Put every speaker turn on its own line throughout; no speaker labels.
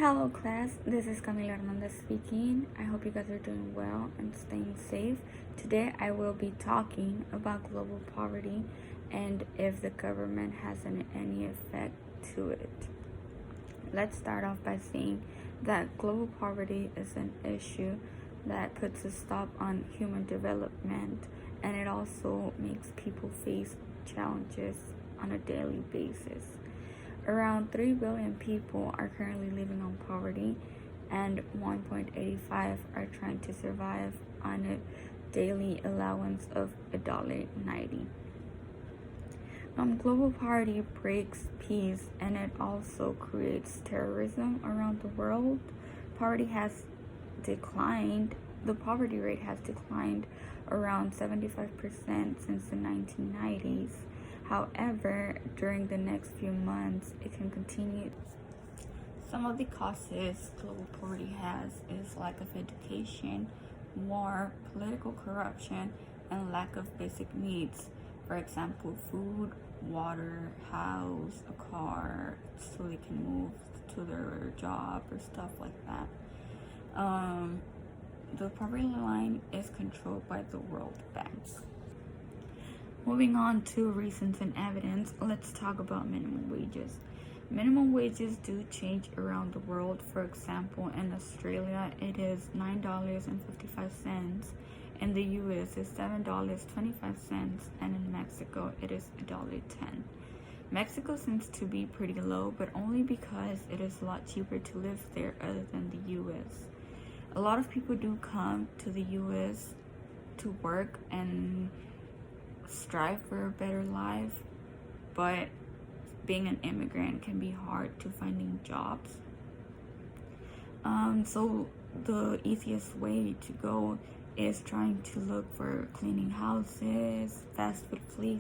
Hello class, this is Camila Hernandez speaking. I hope you guys are doing well and staying safe. Today I will be talking about global poverty and if the government has any effect to it. Let's start off by saying that global poverty is an issue that puts a stop on human development, and it also makes people face challenges on a daily basis. Around 3 billion people are currently living on poverty, and 1.85 are trying to survive on a daily allowance of $1.90. Global poverty breaks peace, and it also creates terrorism around the world. Poverty has declined. The poverty rate has declined around 75% since the 1990s. However, during the next few months, it can continue. Some of the causes global poverty has is lack of education, war, political corruption, and lack of basic needs. For example, food, water, house, a car, so they can move to their job or stuff like that. The poverty line is controlled by the World Bank. Moving on to reasons and evidence, let's talk about minimum wages. Minimum wages do change around the world. For example, in Australia, it is $9.55. In the US, it's $7.25. And in Mexico, it is $1.10. Mexico seems to be pretty low, but only because it is a lot cheaper to live there other than the US. A lot of people do come to the US to work and strive for a better life, but being an immigrant can be hard to finding jobs. So the easiest way to go is trying to look for cleaning houses, fast food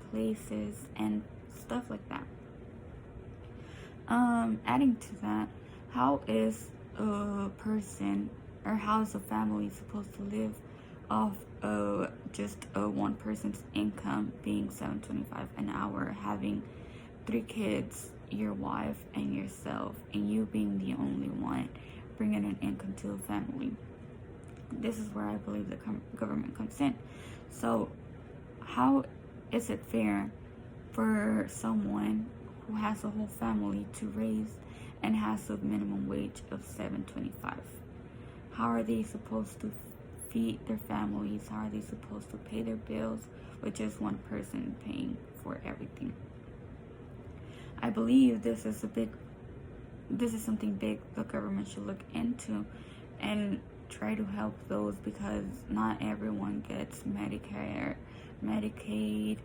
places, and stuff like that. Adding to that, how is a person or how is a family supposed to live off just one person's income, being $7.25 an hour, having 3 kids, your wife and yourself, and you being the only one bringing an income to the family? This is where I believe the government comes in. So how is it fair for someone who has a whole family to raise and has a minimum wage of $7.25? How are they supposed to feed their families? How are they supposed to pay their bills with just one person paying for everything? I believe this is something big the government should look into and try to help those, because not everyone gets Medicare, Medicaid,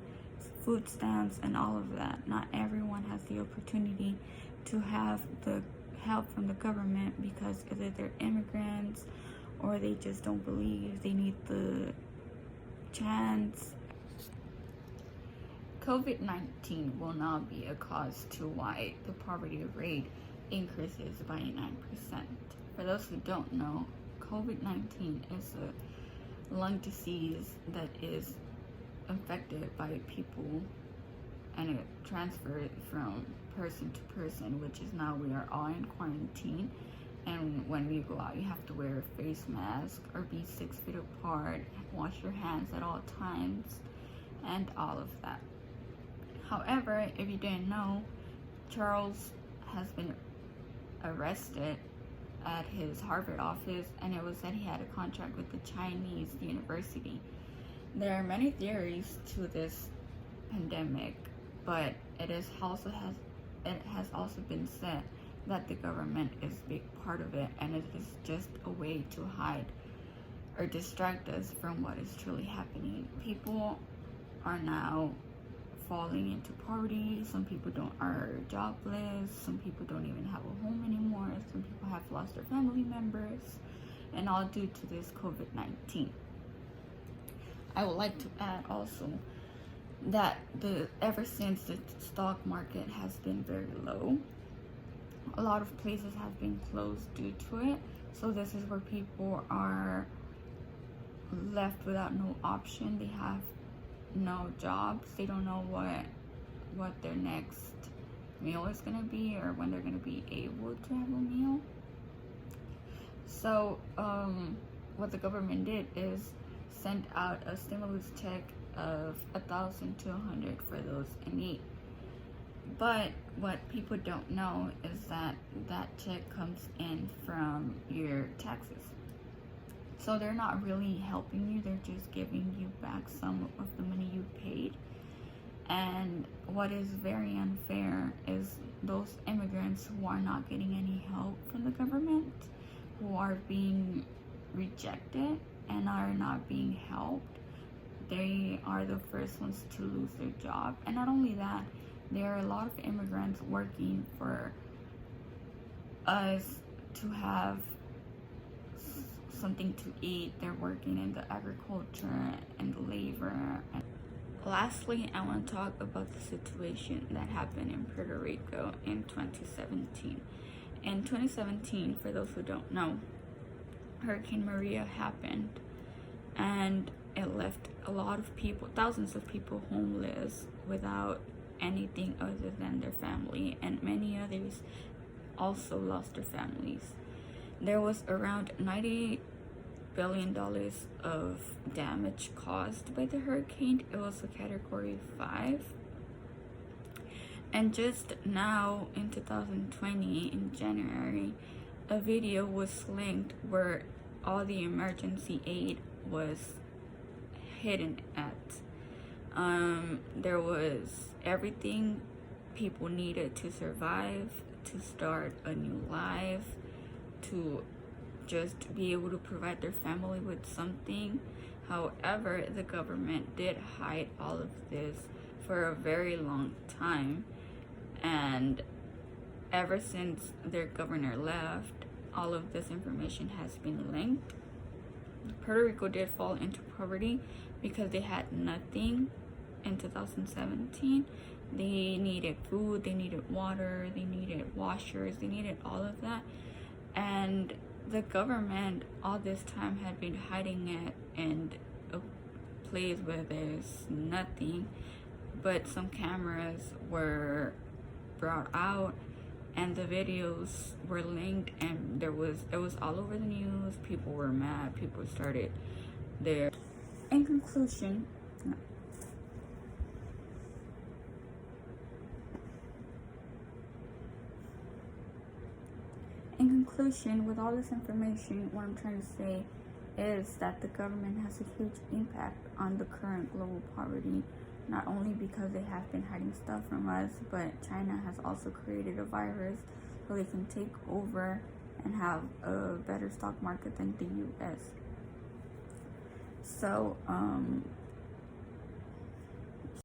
food stamps, and all of that. Not everyone has the opportunity to have the help from the government because either they're immigrants or they just don't believe they need the chance. COVID-19 will not be a cause to why the poverty rate increases by 9%. For those who don't know, COVID-19 is a lung disease that is infected by people, and it transfers from person to person, which is now we are all in quarantine. And when you go out, you have to wear a face mask or be 6 feet apart, wash your hands at all times, and all of that. However, if you didn't know, Charles has been arrested at his Harvard office, and it was said he had a contract with the Chinese university. There are many theories to this pandemic, but it has also been said that the government is a big part of it, and it is just a way to hide or distract us from what is truly happening. People are now falling into poverty. Some people are jobless. Some people don't even have a home anymore. Some people have lost their family members, and all due to this COVID-19. I would like to add also that ever since the stock market has been very low, a lot of places have been closed due to it. So this is where people are left without no option. They have no jobs. They don't know what their next meal is going to be, or when they're going to be able to have a meal. So what the government did is send out a stimulus check of $1,200 for those in need. But what people don't know is that that check comes in from your taxes. So they're not really helping you, they're just giving you back some of the money you paid. And what is very unfair is those immigrants who are not getting any help from the government, who are being rejected and are not being helped, they are the first ones to lose their job. And not only that, there are a lot of immigrants working for us to have something to eat. They're working in the agriculture and the labor. And lastly, I want to talk about the situation that happened in Puerto Rico in 2017. In 2017, for those who don't know, Hurricane Maria happened, and it left a lot of people, thousands of people, homeless without anything other than their family, and many others also lost their families. There was around $90 billion of damage caused by the hurricane. It was a category 5. And just now in 2020, in January, a video was linked where all the emergency aid was hidden at. There was everything people needed to survive, to start a new life, to just be able to provide their family with something. However, the government did hide all of this for a very long time, and ever since their governor left, all of this information has been linked. Puerto Rico did fall into poverty because they had nothing in 2017. They needed food, they needed water, they needed washers, they needed all of that. And the government all this time had been hiding it in a place where there's nothing, but some cameras were brought out and the videos were linked, and it was all over the news. People were mad, people started there. In conclusion, with all this information, what I'm trying to say is that the government has a huge impact on the current global poverty, not only because they have been hiding stuff from us, but China has also created a virus so they can take over and have a better stock market than the US. So,